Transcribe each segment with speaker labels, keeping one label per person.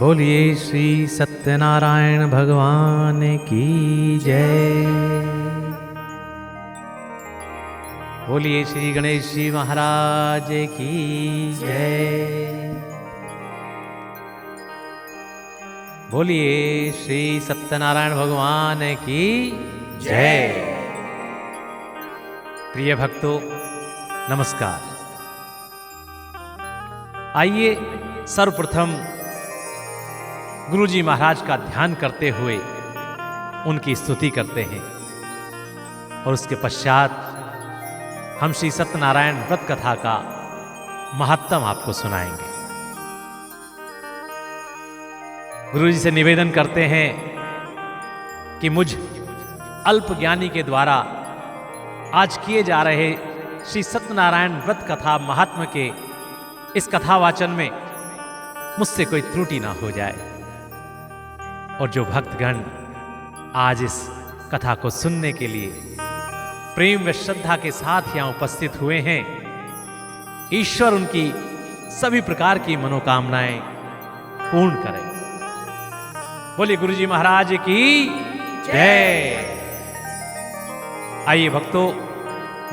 Speaker 1: बोलिए श्री सत्यनारायण भगवान की जय। बोलिए श्री गणेश जी महाराज की जय। बोलिए श्री सत्यनारायण भगवान की जय। प्रिय भक्तों नमस्कार। आइए सर्वप्रथम गुरुजी महाराज का ध्यान करते हुए उनकी स्तुति करते हैं और उसके पश्चात हम श्री सत्यनारायण व्रत कथा का महत्तम आपको सुनाएंगे। गुरुजी से निवेदन करते हैं कि मुझ अल्प ज्ञानी के द्वारा आज किए जा रहे श्री सत्यनारायण व्रत कथा महात्म के इस कथावाचन में मुझसे कोई त्रुटि ना हो जाए और जो भक्तगण आज इस कथा को सुनने के लिए प्रेम व श्रद्धा के साथ यहाँ उपस्थित हुए हैं, ईश्वर उनकी सभी प्रकार की मनोकामनाएं पूर्ण करें। बोलिए गुरुजी महाराज की जय। आइए भक्तों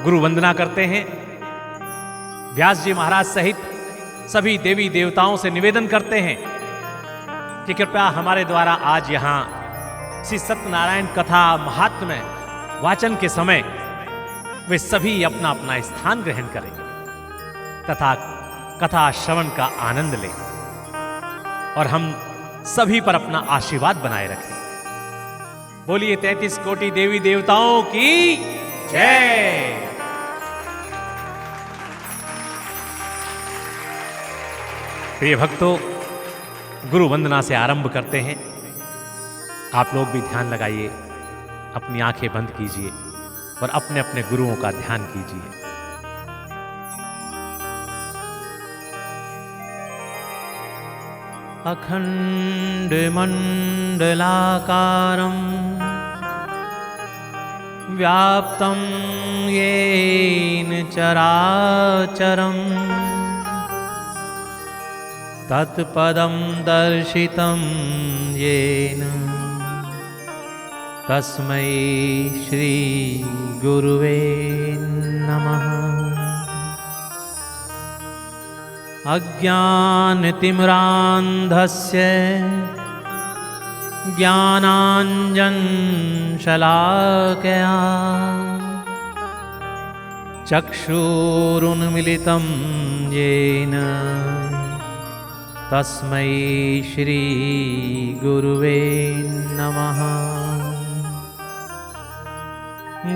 Speaker 1: गुरु वंदना करते हैं। व्यास जी महाराज सहित सभी देवी देवताओं से निवेदन करते हैं कि कृपया हमारे द्वारा आज यहाँ श्री सत्यनारायण कथा महात्म्य वाचन के समय वे सभी अपना अपना स्थान ग्रहण करें तथा कथा श्रवण का आनंद लें और हम सभी पर अपना आशीर्वाद बनाए रखें। बोलिए 33 कोटि देवी देवताओं की जय। प्रिय भक्तों गुरु वंदना से आरंभ करते हैं। आप लोग भी ध्यान लगाइए, अपनी आंखें बंद कीजिए और अपने अपने गुरुओं का ध्यान कीजिए। अखंड मंडलाकारं व्याप्तं येन चराचरम् तत्पदं दर्शितं येन तस्मै श्री गुरुवे नमः। अज्ञानतिमिरान्धस्य ज्ञानाञ्जनशलाकया चक्षुरुन्मीलितं येन तस्मै श्री गुरुवे नमः।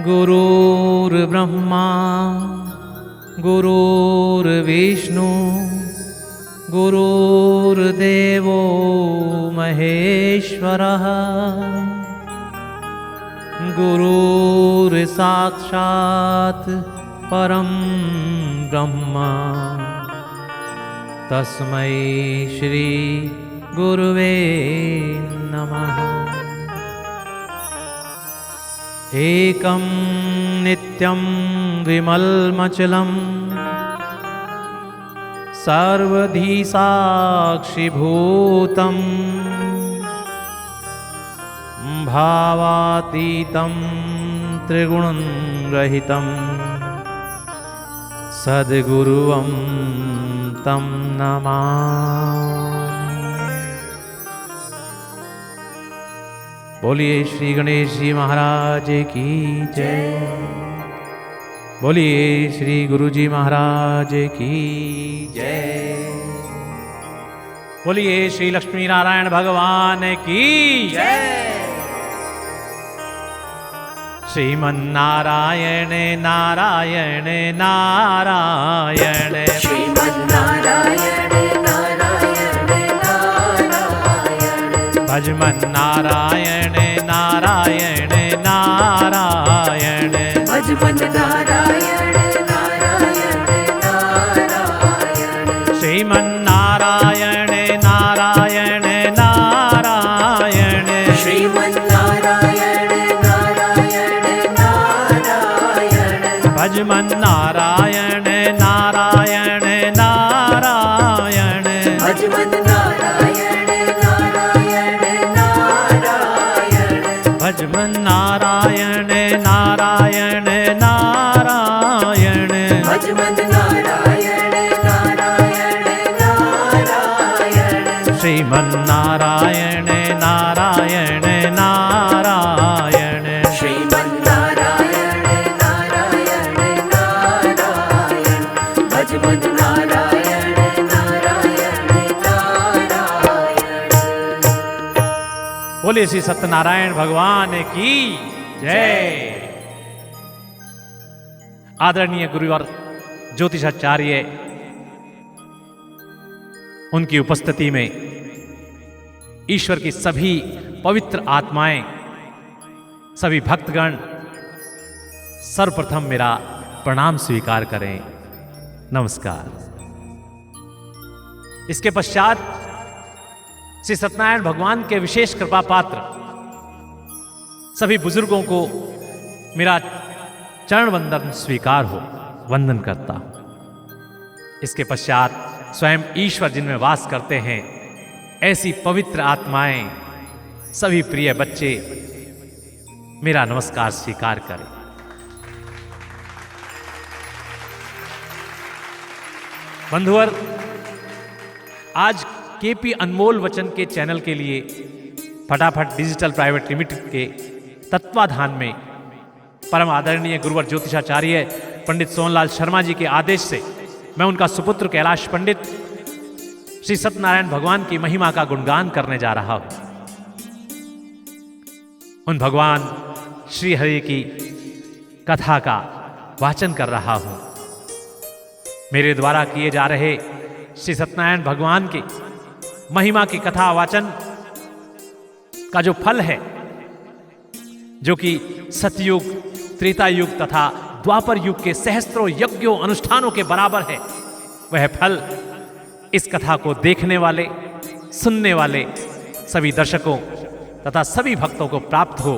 Speaker 1: गुरुर्ब्रह्मा गुरुर्विष्णु गुरुर्देवो महेश्वरः गुरुर्साक्षात् परं ब्रह्म तस्मै श्री गुरुवे नमः। एकं नित्यं विमलमचलं सर्वधी साक्षिभूतं भावातीतं त्रिगुणं रहितं सद्गुरुं तं नमामि। बोलिए श्री गणेश जी महाराज की जय। बोलिए श्री गुरुजी महाराज की जय। बोलिए श्री लक्ष्मी नारायण भगवान की जय। श्रीमन्नारायण नारायण नारायण
Speaker 2: श्रीमन्नारायण नारायण नारायण
Speaker 1: भजमन नारायण नारायण नारायण
Speaker 2: भजमन नारायण नारायण नारायण
Speaker 1: श्रीमन्नारायण नारायण नारायण
Speaker 2: श्रीमन्नारायण नारायण नारायण
Speaker 1: भजमन नारायण नारायण नारायण
Speaker 2: भजमन नारायण नारायण
Speaker 1: नारायण नारायण नारायण।
Speaker 2: भज मन नारायण नारायण नारायण।
Speaker 1: श्रीमन नारायण नारायण नारायण।
Speaker 2: श्रीमन नारायण नारायण नारायण। भज मन नारायण नारायण नारायण।
Speaker 1: बोलिए श्री सत्यनारायण भगवान की जय। आदरणीय गुरुवर ज्योतिषाचार्य, उनकी उपस्थिति में ईश्वर की सभी पवित्र आत्माएं, सभी भक्तगण सर्वप्रथम मेरा प्रणाम स्वीकार करें। नमस्कार। इसके पश्चात श्री सत्यनारायण भगवान के विशेष कृपा पात्र सभी बुजुर्गों को मेरा चरण वंदन स्वीकार हो, वंदन करता हूं। इसके पश्चात स्वयं ईश्वर जिनमें वास करते हैं, ऐसी पवित्र आत्माएं, सभी प्रिय बच्चे मेरा नमस्कार स्वीकार करें। बंधुवर, आज केपी अनमोल वचन के चैनल के लिए फटाफट डिजिटल प्राइवेट लिमिटेड के तत्वाधान में परम आदरणीय गुरुवर ज्योतिषाचार्य पंडित सोहनलाल शर्मा जी के आदेश से मैं उनका सुपुत्र कैलाश पंडित श्री सत्यनारायण भगवान की महिमा का गुणगान करने जा रहा हूं। उन भगवान श्री हरि की कथा का वाचन कर रहा हूं। मेरे द्वारा किए जा रहे श्री सत्यनारायण भगवान की महिमा की कथा वाचन का जो फल है, जो कि सतयुग, त्रेता युग तथा द्वापर युग के सहस्त्रों यज्ञों अनुष्ठानों के बराबर है, वह फल इस कथा को देखने वाले, सुनने वाले सभी दर्शकों तथा सभी भक्तों को प्राप्त हो,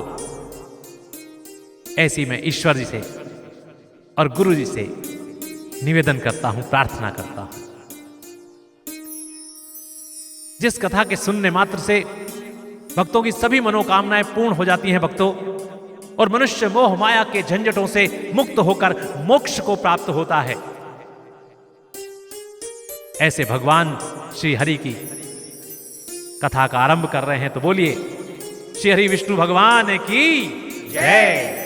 Speaker 1: ऐसी मैं ईश्वर जी से और गुरु जी से निवेदन करता हूं, प्रार्थना करता हूं। जिस कथा के सुनने मात्र से भक्तों की सभी मनोकामनाएं पूर्ण हो जाती हैं भक्तों, और मनुष्य मोह माया के झंझटों से मुक्त होकर मोक्ष को प्राप्त होता है, ऐसे भगवान श्री हरि की कथा का आरंभ कर रहे हैं। तो बोलिए श्री हरि विष्णु भगवान की जय।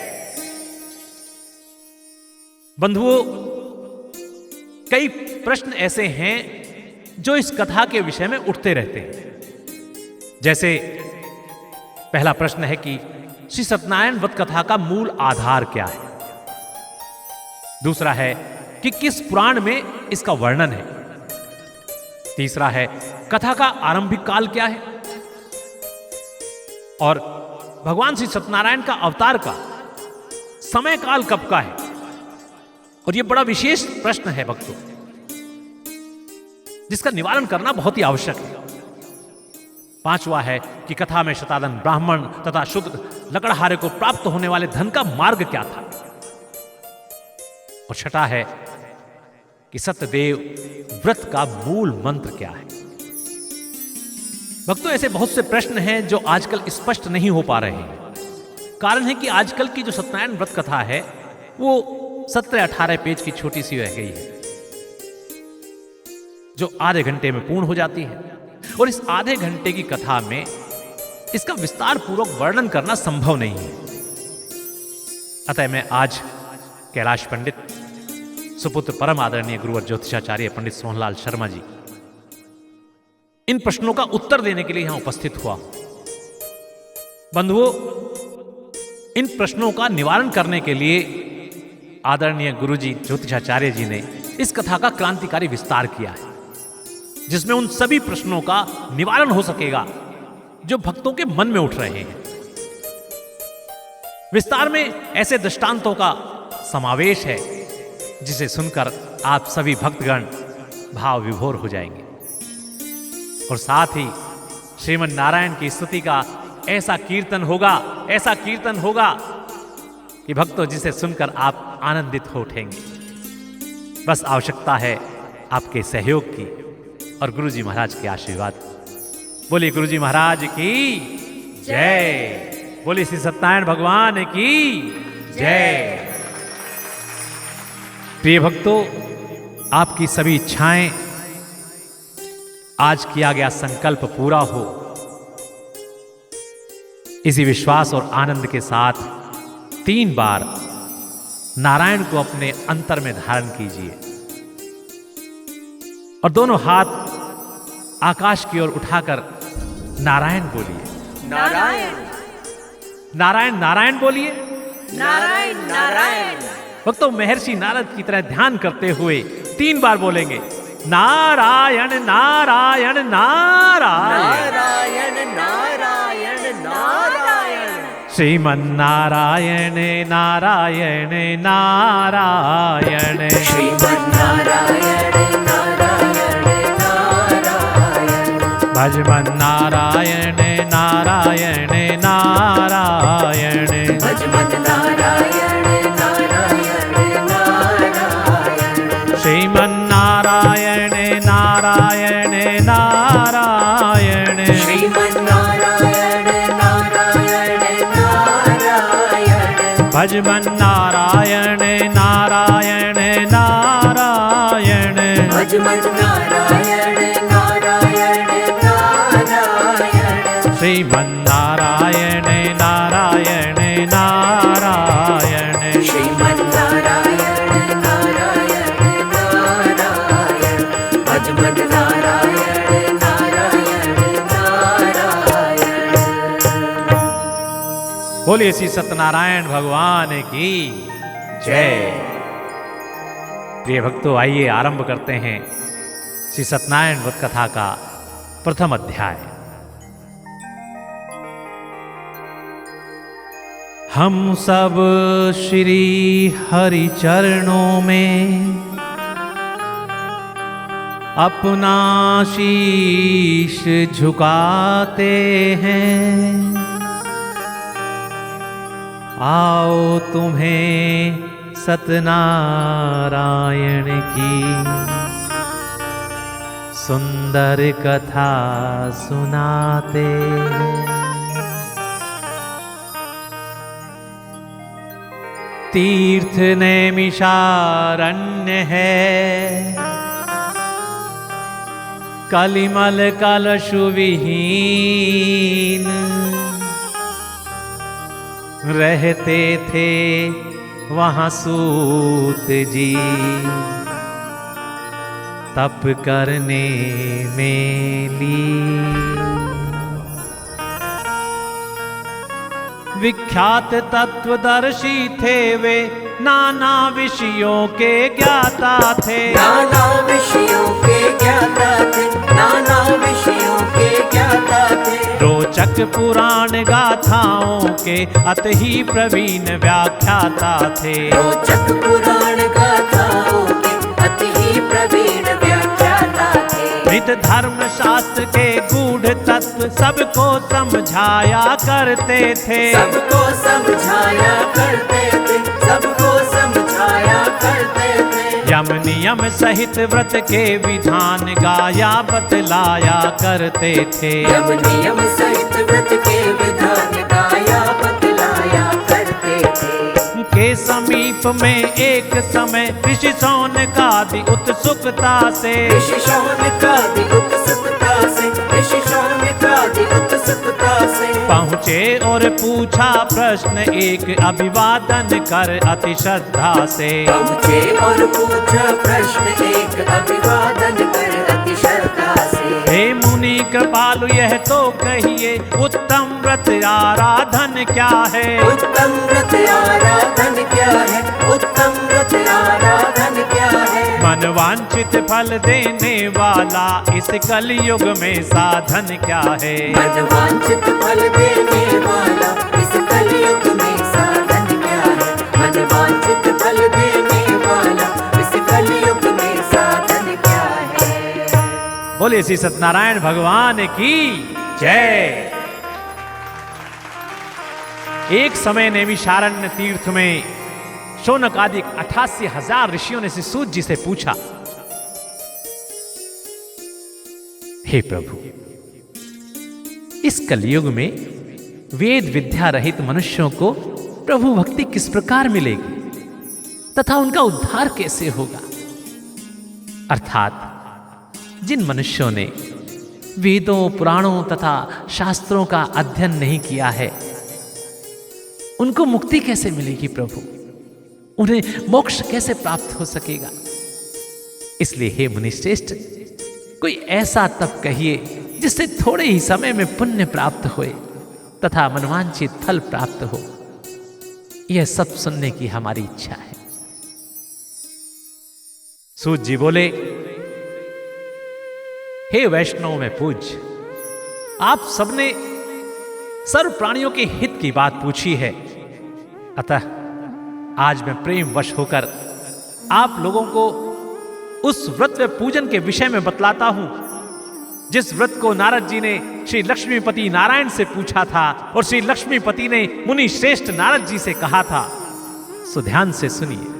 Speaker 1: बंधुओं, कई प्रश्न ऐसे हैं जो इस कथा के विषय में उठते रहते हैं। जैसे पहला प्रश्न है कि श्री सत्यनारायण व्रत कथा का मूल आधार क्या है। दूसरा है कि किस पुराण में इसका वर्णन है। तीसरा है कथा का आरंभिक काल क्या है, और भगवान श्री सत्यनारायण का अवतार का समय काल कब का है। और यह बड़ा विशेष प्रश्न है भक्तों, जिसका निवारण करना बहुत ही आवश्यक है। पांचवा है कि कथा में शतानन ब्राह्मण तथा शूद्र लकड़हारे को प्राप्त होने वाले धन का मार्ग क्या था। और छठा है कि सत्यदेव व्रत का मूल मंत्र क्या है। भक्तों, ऐसे बहुत से प्रश्न हैं जो आजकल स्पष्ट नहीं हो पा रहे हैं। कारण है कि आजकल की जो सत्यनारायण व्रत कथा है वो 17-18 पेज की छोटी सी रह गई है, जो आधे घंटे में पूर्ण हो जाती है। और इस आधे घंटे की कथा में इसका विस्तार पूर्वक वर्णन करना संभव नहीं है। अतः मैं आज कैलाश पंडित सुपुत्र परम आदरणीय गुरुवर ज्योतिषाचार्य पंडित सोहनलाल शर्मा जी, इन प्रश्नों का उत्तर देने के लिए यहां उपस्थित हुआ हूं। बंधुओं, इन प्रश्नों का निवारण करने के लिए आदरणीय गुरुजी ज्योतिषाचार्य जी ने इस कथा का क्रांतिकारी विस्तार किया है, जिसमें उन सभी प्रश्नों का निवारण हो सकेगा जो भक्तों के मन में उठ रहे हैं। विस्तार में ऐसे दृष्टांतों का समावेश है जिसे सुनकर आप सभी भक्तगण भाव विभोर हो जाएंगे, और साथ ही श्रीमन नारायण की स्तुति का ऐसा कीर्तन होगा कि भक्तों जिसे सुनकर आप आनंदित हो उठेंगे। बस आवश्यकता है आपके सहयोग की और गुरुजी महाराज के आशीर्वाद। बोलिए गुरुजी महाराज की जय। बोले श्री सत्यनारायण भगवान की जय। प्रिय भक्तों, आपकी सभी इच्छाएं, आज किया गया संकल्प पूरा हो, इसी विश्वास और आनंद के साथ 3 बार नारायण को अपने अंतर में धारण कीजिए और दोनों हाथ आकाश की ओर उठाकर नारायण बोलिए।
Speaker 2: नारायण
Speaker 1: नारायण नारायण बोलिए।
Speaker 2: नारायण नारायण।
Speaker 1: भक्तों, महर्षि नारद की तरह ध्यान करते हुए 3 बार बोलेंगे, नारायण नारायण नारायण
Speaker 2: नारायण नारायण नारायण।
Speaker 1: श्रीमन्नारायण नारायण नारायण।
Speaker 2: श्रीमन्नारायण नारायण नारायण।
Speaker 1: भजमन्नारायण नारायण नारायण।
Speaker 2: भजमन्नारायण नारायण नारायण।
Speaker 1: श्रीमन्नारायण नारायण नारायण।
Speaker 2: श्रीमन्नारायण नारायण नारायण।
Speaker 1: भजमन्नारायण नारायण नारायण।
Speaker 2: भजमन्नारायण नारायण नारायण।
Speaker 1: श्रीमन्नारायण नारायण नारायण।
Speaker 2: श्रीमन्नारायण नारायण नारायण। भजमन्नारायण नारायण नारायण।
Speaker 1: बोलिए श्री सत्यनारायण भगवान की जय। प्रिय भक्तों, आइए आरंभ करते हैं श्री सत्यनारायण व्रत कथा का प्रथम अध्याय। हम सब श्री हरि चरणों में अपना शीश झुकाते हैं। आओ तुम्हें सत्यनारायण की सुंदर कथा सुनाते हैं। तीर्थ नैमिषारण्य है, कलिमल कलशुविहीन। रहते थे वहाँ सूत जी, तप करने में लीन। विख्यात तत्वदर्शी थे वे, नाना विषयों के ज्ञाता थे।
Speaker 2: नाना विषयों के ज्ञाता थे। नाना विषयों के ज्ञाता थे।
Speaker 1: रोचक पुराण गाथाओं के अति ही प्रवीण व्याख्याता थे।
Speaker 2: रोचक पुराण गाथाओं के अति ही प्रवीण व्याख्याता थे।
Speaker 1: नित धर्म शास्त्र के गूढ़ तत्व सबको समझाया करते थे।
Speaker 2: सबको समझाया करते थे। सबको समझाया करते थे।
Speaker 1: यम नियम सहित व्रत के विधान गाया बतलाया करते थे।
Speaker 2: यम नियम सहित व्रत के विधान गाया बतलाया करते थे।
Speaker 1: के समीप में एक समय ऋषि शौनकादि उत्सुकता से।
Speaker 2: ऋषि शौनकादि उत्सुकता से। ऋषि शौनकादि उत्सुकता से।
Speaker 1: पहुँचे और पूछा प्रश्न एक अभिवादन कर अति श्रद्धा से।
Speaker 2: पहुँचे और पूछा प्रश्न एक अभिवादन कर अति श्रद्धा से।
Speaker 1: हे मुनि कृपालु, यह तो कहिए उत्तम व्रत आराधन क्या है।
Speaker 2: उत्तम व्रत आराधन क्या है। उत्तम व्रत आराधन क्या है।
Speaker 1: मनवांछित फल देने वाला इस कलयुग में साधन क्या है।
Speaker 2: मनवांछित फल देने वाला इस कलयुग में साधन क्या है। मनवांछित फल देने वाला इस कलयुग में साधन क्या है।
Speaker 1: बोले श्री सत्यनारायण भगवान की जय। एक समय नैमिषारण्य तीर्थ में शौनक आदि 88,000 ऋषियों ने सूत जी से पूछा, हे प्रभु, इस कलयुग में वेद विद्या रहित मनुष्यों को प्रभु भक्ति किस प्रकार मिलेगी तथा उनका उद्धार कैसे होगा। अर्थात जिन मनुष्यों ने वेदों पुराणों तथा शास्त्रों का अध्ययन नहीं किया है उनको मुक्ति कैसे मिलेगी प्रभु, उन्हें मोक्ष कैसे प्राप्त हो सकेगा। इसलिए हे मुनिश्रेष्ठ, कोई ऐसा तप कहिए जिससे थोड़े ही समय में पुण्य प्राप्त होए तथा मनवांछित फल प्राप्त हो। यह सब सुनने की हमारी इच्छा है। सूत जी बोले, हे वैष्णव में पूज्य, आप सबने सर्व प्राणियों के हित की बात पूछी है, अतः आज मैं प्रेम वश होकर आप लोगों को उस व्रत व पूजन के विषय में बतलाता हूं जिस व्रत को नारद जी ने श्री लक्ष्मीपति नारायण से पूछा था और श्री लक्ष्मीपति ने मुनि श्रेष्ठ नारद जी से कहा था। सो ध्यान से सुनिए।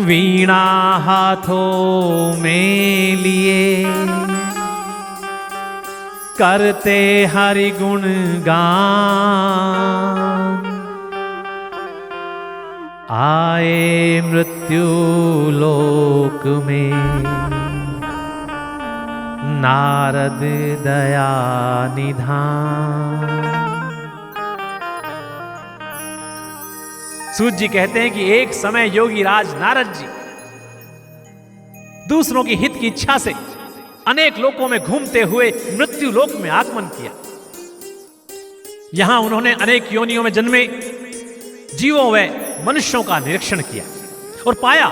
Speaker 1: वीणा हाथों में लिए करते हरि गुण गान, आए मृत्यु लोक में नारद दया निधान। सूत जी कहते हैं कि एक समय योगी राज नारद जी दूसरों की हित की इच्छा से अनेक लोकों में घूमते हुए मृत्यु लोक में आगमन किया। यहां उन्होंने अनेक योनियों में जन्मे जीवों व मनुष्यों का निरीक्षण किया और पाया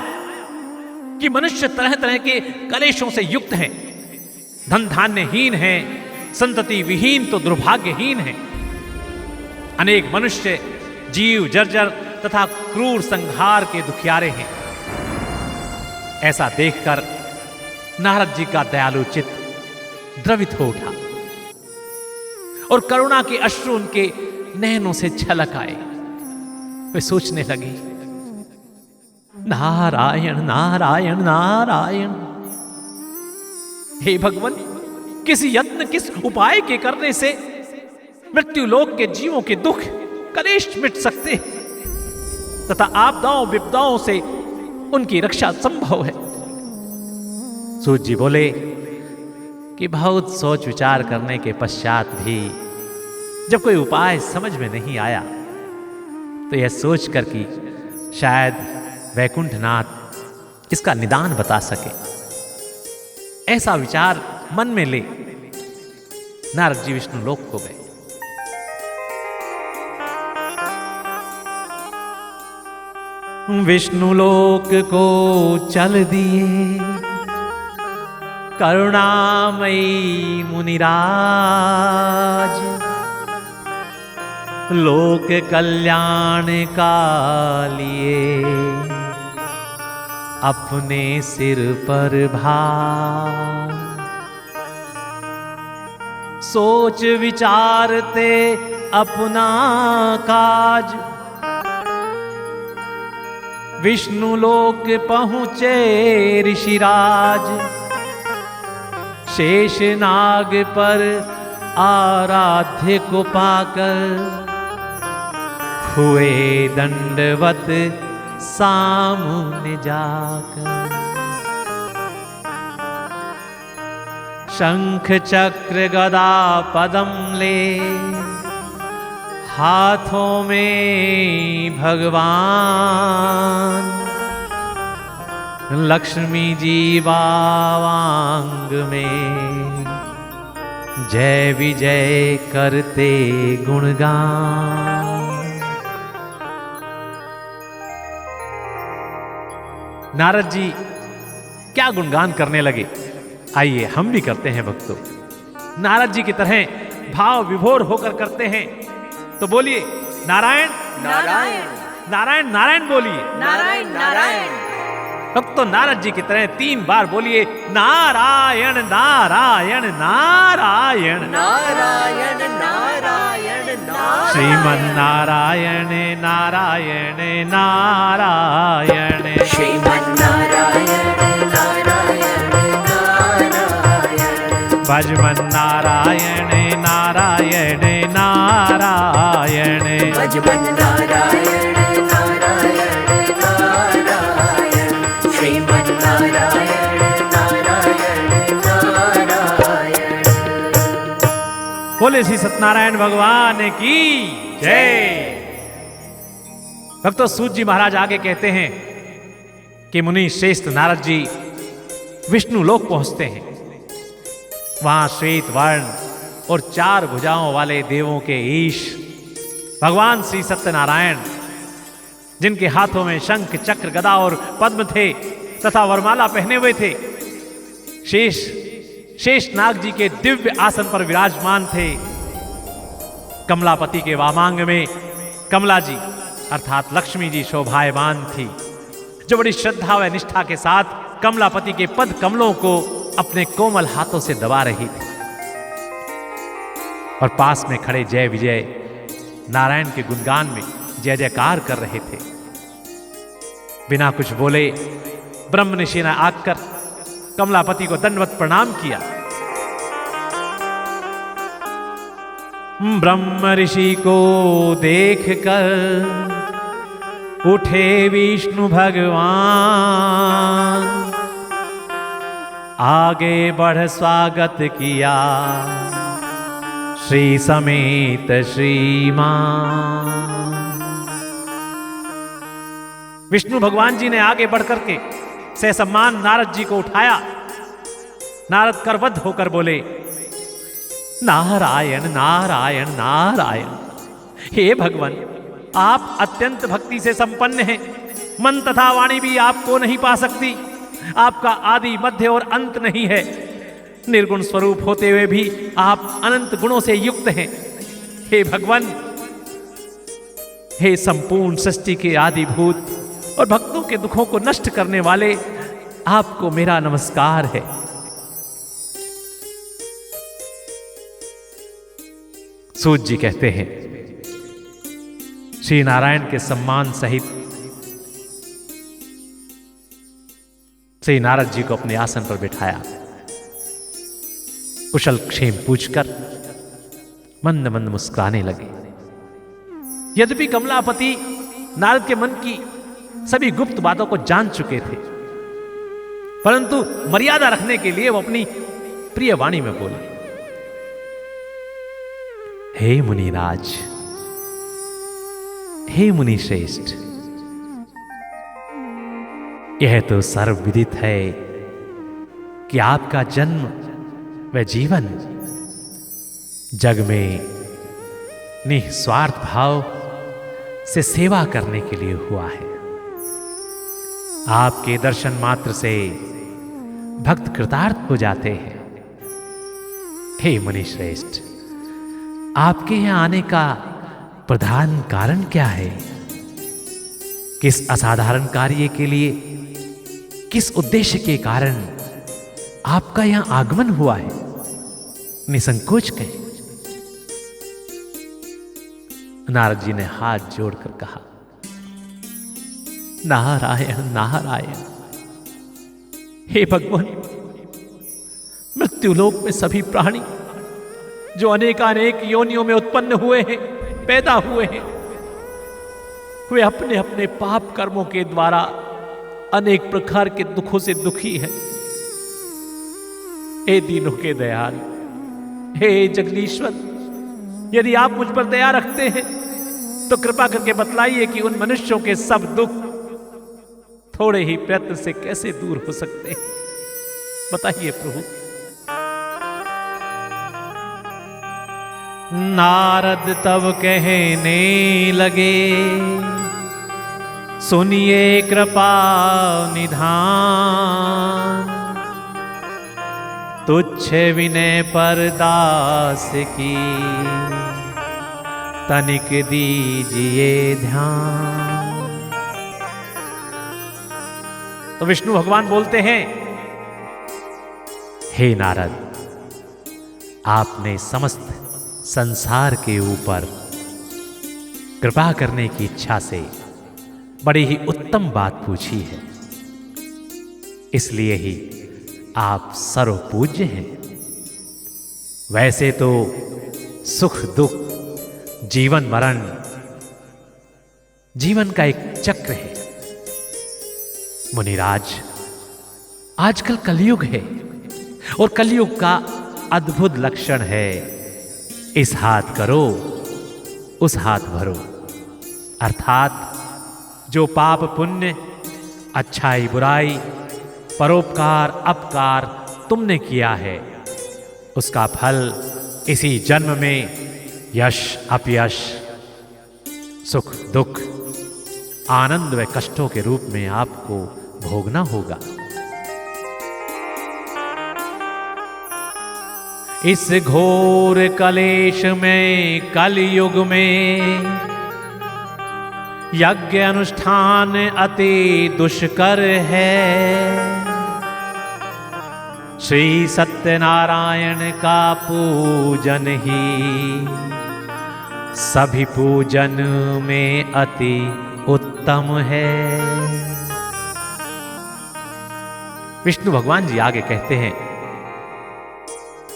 Speaker 1: कि मनुष्य तरह तरह के कलेशों से युक्त हैं, धन धान्यहीन हैं, संतति विहीन तो दुर्भाग्यहीन हैं। अनेक मनुष्य जीव जर्जर तथा क्रूर संहार के दुखियारे हैं। ऐसा देखकर नारद जी का दयालु चित्त द्रवित हो उठा और करुणा के अश्रु उनके नैनों से छलक आए। वे सोचने लगे, नारायण नारायण नारायण, हे भगवान, किस यत्न किस उपाय के करने से मृत्यु लोक के जीवों के दुख कलेश मिट सकते तथा आपदाओं विपदाओं से उनकी रक्षा संभव है। सूत जी बोले कि बहुत सोच विचार करने के पश्चात भी जब कोई उपाय समझ में नहीं आया तो यह सोचकर कि शायद वैकुंठनाथ इसका निदान बता सके, ऐसा विचार मन में ले नारद जी विष्णु लोक को गए। विष्णु लोक को चल दिए करुणामयी मुनिराज, लोक कल्याण का लिए अपने सिर पर भार। सोच विचारते अपना काज, विष्णु लोक पहुंचे ऋषिराज। शेष नाग पर आराध्य को पाकर हुए दंडवत सामने जाकर। शंख चक्र गदा पदम ले हाथों में भगवान, लक्ष्मी जी बावांग में जय विजय करते गुणगान। नारद जी क्या गुणगान करने लगे, आइए हम भी करते हैं भक्तों। नारद जी की तरह भाव विभोर होकर करते हैं। तो बोलिए नारायण
Speaker 2: नारायण
Speaker 1: नारायण नारायण बोलिए।
Speaker 2: नारायण नारायण।
Speaker 1: भक्तों नारद जी की तरह 3 बार बोलिए नारायण नारायण नारायण
Speaker 2: नारायण नारायण नारायण।
Speaker 1: श्रीमन नारायण नारायण नारायण
Speaker 2: श्रीमन नारायण नारायण नारायण।
Speaker 1: भजमन नारायण नारायण नारायण,
Speaker 2: भजमन नारायण नारायण नारायण, श्रीमन नारायण नारायण नारायण।
Speaker 1: बोले श्री सत्यनारायण भगवान की जय। भक्तों, सूत जी महाराज आगे कहते हैं कि मुनि श्रेष्ठ नारद जी विष्णु लोक पहुंचते हैं। वहां श्वेत वर्ण और 4 भुजाओं वाले देवों के ईश भगवान श्री सत्यनारायण, जिनके हाथों में शंख चक्र गदा और पद्म थे तथा वरमाला पहने हुए थे, शेष नाग जी के दिव्य आसन पर विराजमान थे। कमलापति के वामांग में कमला जी अर्थात लक्ष्मी जी शोभायमान थी, जो बड़ी श्रद्धा व निष्ठा के साथ कमलापति के पद कमलों को अपने कोमल हाथों से दबा रही थी। और पास में खड़े जय विजय नारायण के गुणगान में जय जयकार कर रहे थे। बिना कुछ बोले ब्रह्मनिशि ने आकर कमलापति को दंडवत प्रणाम किया। ब्रह्म ऋषि को देखकर उठे विष्णु भगवान, आगे बढ़ स्वागत किया श्री समेत श्रीमान। विष्णु भगवान जी ने आगे बढ़कर के ससम्मान नारद जी को उठाया। नारद करबद्ध होकर बोले, नारायण नारायण नारायण। हे भगवान, आप अत्यंत भक्ति से संपन्न हैं, मन तथा वाणी भी आपको नहीं पा सकती। आपका आदि मध्य और अंत नहीं है। निर्गुण स्वरूप होते हुए भी आप अनंत गुणों से युक्त हैं। हे भगवान, हे संपूर्ण सृष्टि के आदिभूत और भक्तों के दुखों को नष्ट करने वाले, आपको मेरा नमस्कार है। सूत जी कहते हैं, श्री नारायण के सम्मान सहित श्री नारद जी को अपने आसन पर बिठाया। कुशल क्षेम पूछकर मंद मंद मुस्कुराने लगे। यद्यपि कमलापति नारद के मन की सभी गुप्त बातों को जान चुके थे, परंतु मर्यादा रखने के लिए वो अपनी प्रिय वाणी में बोले, हे मुनिराज, हे मुनि श्रेष्ठ, यह तो सर्वविदित है कि आपका जन्म व जीवन जग में निस्वार्थ भाव से सेवा करने के लिए हुआ है। आपके दर्शन मात्र से भक्त कृतार्थ हो जाते हैं। हे मुनि श्रेष्ठ, आपके यहां आने का प्रधान कारण क्या है? किस असाधारण कार्य के लिए, किस उद्देश्य के कारण आपका यहां आगमन हुआ है? निसंकोच कहें। नारद जी ने हाथ जोड़कर कहा, नारायण नारायण। हे भगवान, मृत्युलोक में सभी प्राणी जो अनेकानेक योनियों में उत्पन्न हुए हैं, पैदा हुए हैं, वे अपने अपने पाप कर्मों के द्वारा अनेक प्रकार के दुखों से दुखी हैं। हे दीनों के दयाल, हे जगदीश्वर, यदि आप मुझ पर दया रखते हैं तो कृपा करके बतलाइए कि उन मनुष्यों के सब दुख थोड़े ही प्रयत्न से कैसे दूर हो सकते हैं। बताइए प्रभु। नारद तब कहने लगे, सुनिए कृपा निधान, तुच्छ विनय पर दास की तनिक दीजिए ध्यान। तो विष्णु भगवान बोलते हैं, हे नारद, आपने समस्त संसार के ऊपर कृपा करने की इच्छा से बड़ी ही उत्तम बात पूछी है, इसलिए ही आप सर्वपूज्य हैं। वैसे तो सुख दुख, जीवन मरण, जीवन का एक चक्र है। मुनिराज, आजकल कलयुग है और कलयुग का अद्भुत लक्षण है इस हाथ करो उस हाथ भरो, अर्थात जो पाप पुण्य, अच्छाई बुराई, परोपकार अपकार तुमने किया है उसका फल इसी जन्म में यश अपयश, सुख दुख, आनंद व कष्टों के रूप में आपको भोगना होगा। इस घोर कलेश में कलयुग में यज्ञ अनुष्ठान अति दुष्कर है। श्री सत्यनारायण का पूजन ही सभी पूजन में अति उत्तम है। विष्णु भगवान जी आगे कहते हैं,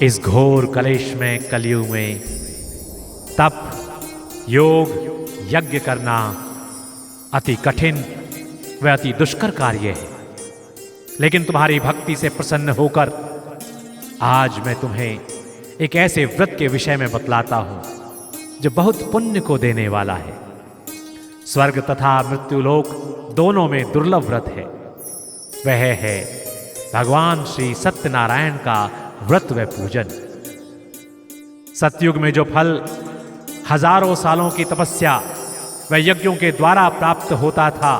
Speaker 1: इस घोर कलेश में कलयुग में तप, योग, यज्ञ करना अति कठिन व अति दुष्कर कार्य है। लेकिन तुम्हारी भक्ति से प्रसन्न होकर आज मैं तुम्हें एक ऐसे व्रत के विषय में बतलाता हूं जो बहुत पुण्य को देने वाला है। स्वर्ग तथा मृत्युलोक दोनों में दुर्लभ व्रत है। वह है भगवान श्री सत्यनारायण का व्रत व पूजन। सतयुग में जो फल हजारों सालों की तपस्या व यज्ञों के द्वारा प्राप्त होता था,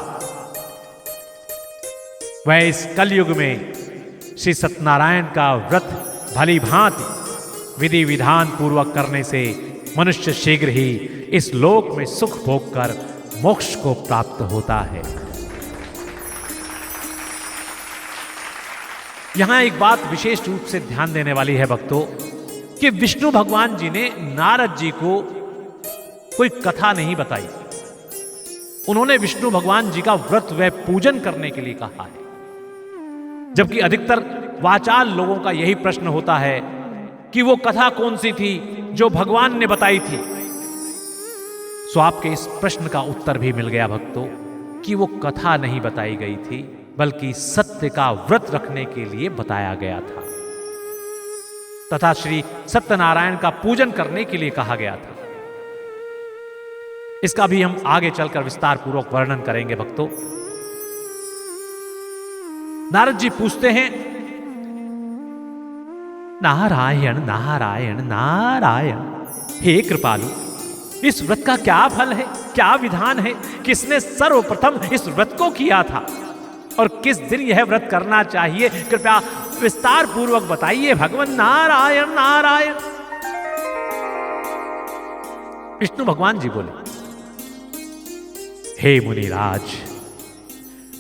Speaker 1: वह इस कलयुग में श्री सत्यनारायण का व्रत भली भांति विधि विधान पूर्वक करने से मनुष्य शीघ्र ही इस लोक में सुख भोग कर मोक्ष को प्राप्त होता है। यहां एक बात विशेष रूप से ध्यान देने वाली है भक्तों, कि विष्णु भगवान जी ने नारद जी को कोई कथा नहीं बताई। उन्होंने विष्णु भगवान जी का व्रत व पूजन करने के लिए कहा है। जबकि अधिकतर वाचाल लोगों का यही प्रश्न होता है कि वो कथा कौन सी थी जो भगवान ने बताई थी। सो आपके इस प्रश्न का उत्तर भी मिल गया भक्तों, कि वो कथा नहीं बताई गई थी, बल्कि सत्य का व्रत रखने के लिए बताया गया था तथा श्री सत्यनारायण का पूजन करने के लिए कहा गया था। इसका भी हम आगे चलकर विस्तार पूर्वक वर्णन करेंगे भक्तों। नारद जी पूछते हैं, नारायण नारायण नारायण, हे कृपालु, इस व्रत का क्या फल है, क्या विधान है, किसने सर्वप्रथम इस व्रत को किया था और किस दिन यह व्रत करना चाहिए, कृपया विस्तार पूर्वक बताइए भगवान नारायण नारायण। विष्णु भगवान जी बोले, हे मुनिराज,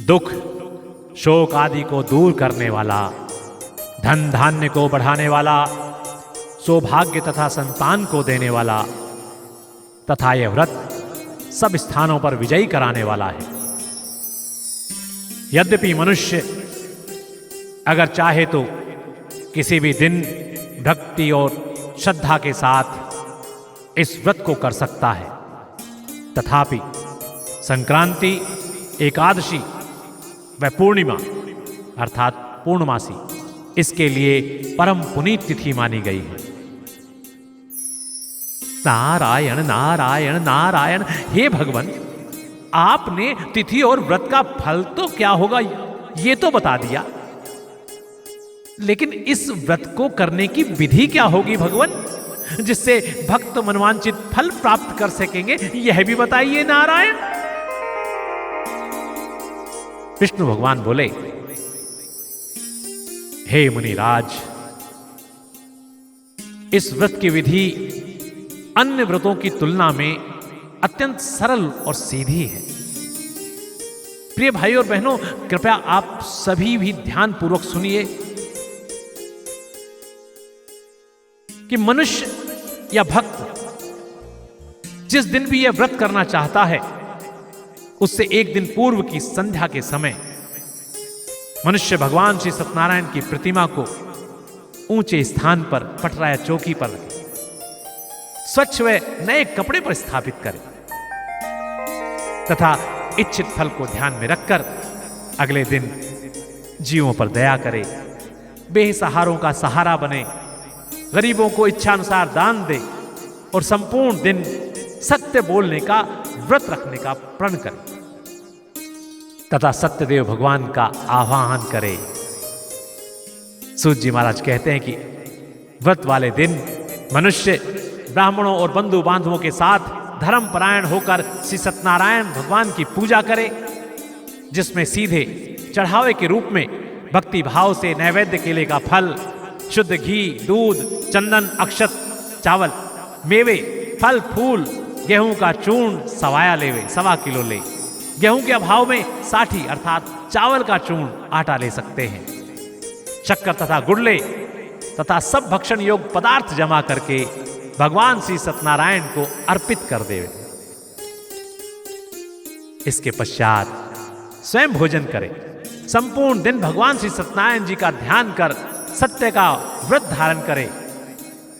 Speaker 1: दुख शोक आदि को दूर करने वाला, धन धान्य को बढ़ाने वाला, सौभाग्य तथा संतान को देने वाला तथा यह व्रत सब स्थानों पर विजयी कराने वाला है। यद्यपि मनुष्य अगर चाहे तो किसी भी दिन भक्ति और श्रद्धा के साथ इस व्रत को कर सकता है, तथापि संक्रांति, एकादशी व पूर्णिमा अर्थात पूर्णमासी इसके लिए परम पुनीत तिथि मानी गई है। नारायण नारायण नारायण, हे भगवान, आपने तिथि और व्रत का फल तो क्या होगा ये तो बता दिया, लेकिन इस व्रत को करने की विधि क्या होगी भगवान, जिससे भक्त मनवांचित फल प्राप्त कर सकेंगे, यह भी बताइए नारायण। विष्णु भगवान बोले, हे मुनिराज, इस व्रत की विधि अन्य व्रतों की तुलना में अत्यंत सरल और सीधी है। प्रिय भाई और बहनों, कृपया आप सभी भी ध्यान पूर्वक सुनिए कि मनुष्य या भक्त जिस दिन भी यह व्रत करना चाहता है, उससे एक दिन पूर्व की संध्या के समय मनुष्य भगवान श्री सत्यनारायण की प्रतिमा को ऊंचे स्थान पर पटरा या चौकी पर रखें, स्वच्छ व नए कपड़े पर स्थापित करें तथा इच्छित फल को ध्यान में रखकर अगले दिन जीवों पर दया करे, बेसहारों का सहारा बने, गरीबों को इच्छानुसार दान दे और संपूर्ण दिन सत्य बोलने का, व्रत रखने का प्रण करे तथा सत्यदेव भगवान का आह्वान करे। सूत जी महाराज कहते हैं कि व्रत वाले दिन मनुष्य ब्राह्मणों और बंधु बांधवों के साथ धर्मपरायण होकर श्री सत्यनारायण भगवान की पूजा करे, जिसमें सीधे चढ़ावे के रूप में भक्ति भाव से नैवेद्य केले का फल, शुद्ध घी, दूध, चंदन, अक्षत, चावल, मेवे, फल फूल, गेहूं का चूर्ण सवाया लेवे, 1.25 किलो ले। गेहूं के अभाव में 60 अर्थात चावल का चूर्ण आटा ले सकते हैं। शक्कर तथा गुड़ ले तथा सब भक्षण योग पदार्थ जमा करके भगवान श्री सत्यनारायण को अर्पित कर देवे। इसके पश्चात स्वयं भोजन करें। संपूर्ण दिन भगवान श्री सत्यनारायण जी का ध्यान कर सत्य का व्रत धारण करे।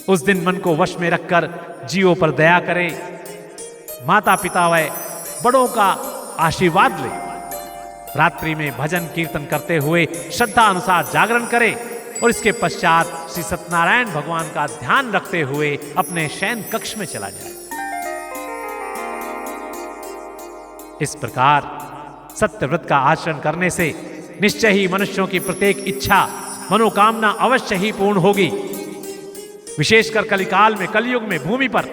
Speaker 1: उस दिन मन को वश में रखकर जीवों पर दया करे, माता पिता व बड़ों का आशीर्वाद ले। रात्रि में भजन कीर्तन करते हुए श्रद्धा अनुसार जागरण करे और इसके पश्चात श्री सत्यनारायण भगवान का ध्यान रखते हुए अपने शयन कक्ष में चला जाए। इस प्रकार सत्य व्रत का आचरण करने से निश्चय ही मनुष्यों की प्रत्येक इच्छा मनोकामना अवश्य ही पूर्ण होगी। विशेषकर कलिकाल में, कलयुग में भूमि पर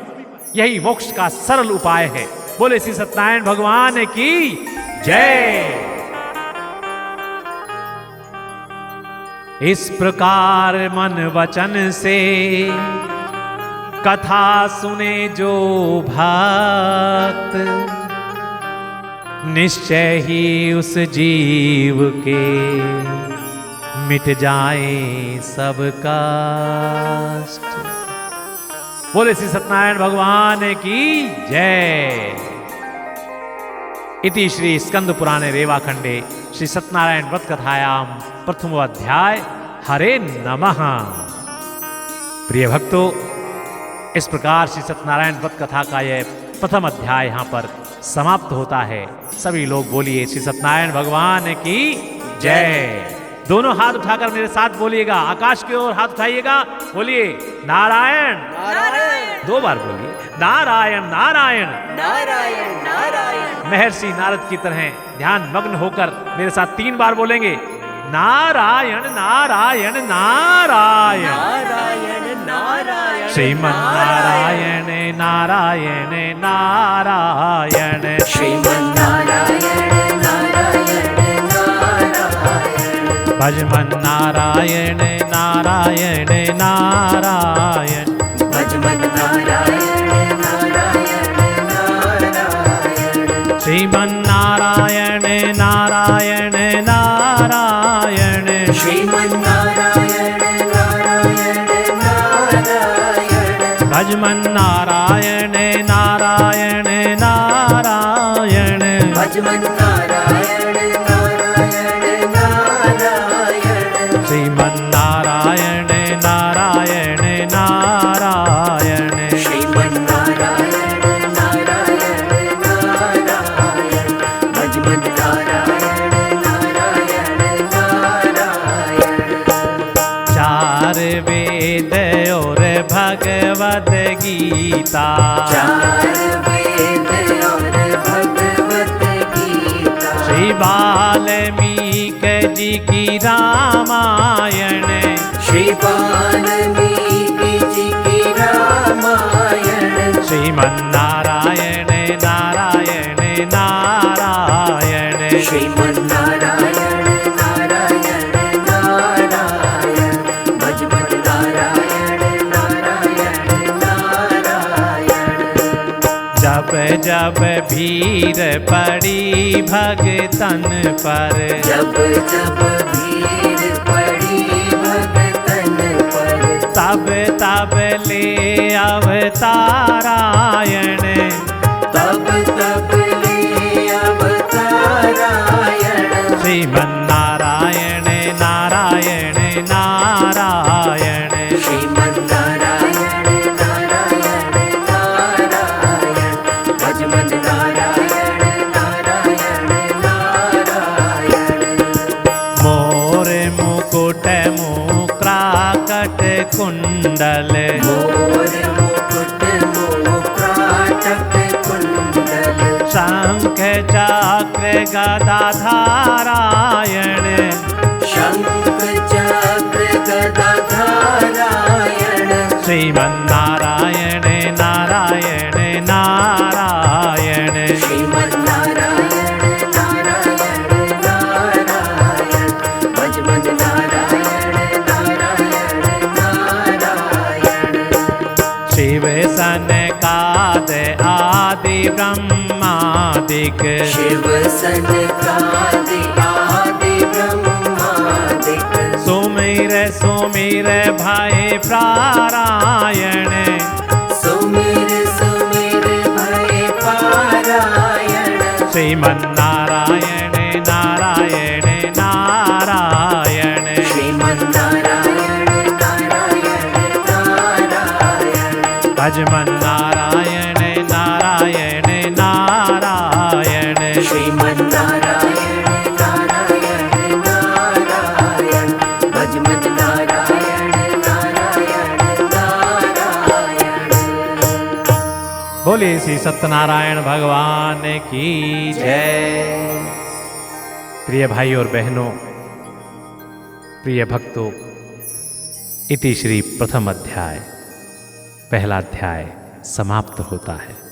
Speaker 1: यही मोक्ष का सरल उपाय है। बोले श्री सत्यनारायण भगवान की जय। इस प्रकार मन वचन से कथा सुने जो भक्त, निश्चय ही उस जीव के मिट जाए सब कष्ट। बोले श्री सत्यनारायण भगवान की जय। इति श्री स्कंद पुराणे रेवाखंडे श्री सत्यनारायण व्रत कथायां प्रथमो अध्याय। हरे नमः। प्रिय भक्तों, इस प्रकार श्री सत्यनारायण व्रत कथा का यह प्रथम अध्याय यहां पर समाप्त होता है। सभी लोग बोलिए श्री सत्यनारायण भगवान की जय। दोनों हाथ उठाकर मेरे साथ बोलिएगा, आकाश की ओर हाथ उठाइएगा, बोलिए नारायण
Speaker 2: नारायण।
Speaker 1: 2 बार बोलिए नारायण नारायण
Speaker 2: नारायण नारायण।
Speaker 1: महर्षि नारद की तरह ध्यान मग्न होकर मेरे साथ 3 बार बोलेंगे नारायण नारायण नारायण
Speaker 2: नारायण नारायण।
Speaker 1: श्रीमन्नारायण नारायण नारायण
Speaker 2: श्रीमन्नारायण नारायण नारायण।
Speaker 1: भजमन नारायण नारायण नारायण
Speaker 2: भजमन नारायण नारायण नारायण।
Speaker 1: श्रीमन्नारायण नारायण नारायण
Speaker 2: श्रीमन्नारायण नारायण नारायण।
Speaker 1: भजमन नारायण नारायण नारायण
Speaker 2: भजमन नारायण नारायण नारायण।
Speaker 1: श्रीमन्नारायण नारायण नारायण
Speaker 2: श्रीमन्नारायण नारायण नारायण। भजमन नारायण नारायण नारायण।
Speaker 1: 4 वेद और भगवद गीता,
Speaker 2: 4 वेद और भगवत गीता।
Speaker 1: श्री वाल्मीकि जी की रामायण,
Speaker 2: श्री वाल्मीकि जी की रामायण।
Speaker 1: श्रीमन्नारायण नारायण नारायण
Speaker 2: श्रीमन्नारायण नारायण नारायण। भजमन नारायण नारायण नारायण।
Speaker 1: जब जब भीड़ पड़ी भगतन पर,
Speaker 2: जब जब भीड़ पड़ी भगतन पर,
Speaker 1: तब तब ले अवतारायण,
Speaker 2: तब तब ले अवतारायण।
Speaker 1: श्रीमन्नारायण नारायण नारायण चक्र गदा धारायण,
Speaker 2: शंख चक्र गदा धारायण,
Speaker 1: श्रीमन्नारायण नारायण नारायण,
Speaker 2: श्रीमन्नारायण नारायण नारायण, भज भज नारायण नारायण नारायण।
Speaker 1: शिव सनकाद आदि ब्रह्मादिक,
Speaker 2: शिव सनकादि आदि ब्रह्मादिक,
Speaker 1: सुमिर सुमिर भय पारायण,
Speaker 2: सुमिर सुमिर भय पारायण,
Speaker 1: श्रीमन्नारायण नारायण नारायण,
Speaker 2: श्रीमन्नारायण नारायण नारायण,
Speaker 1: भजमन नारायण नारायण नारायण,
Speaker 2: श्रीमन्नारायण नारायण नारायण, भज भज नारायण नारायण नारायण।
Speaker 1: बोले श्री सत्यनारायण भगवान की जय। प्रिय भाई और बहनों, प्रिय भक्तों, इति श्री प्रथम अध्याय, पहला अध्याय समाप्त होता है।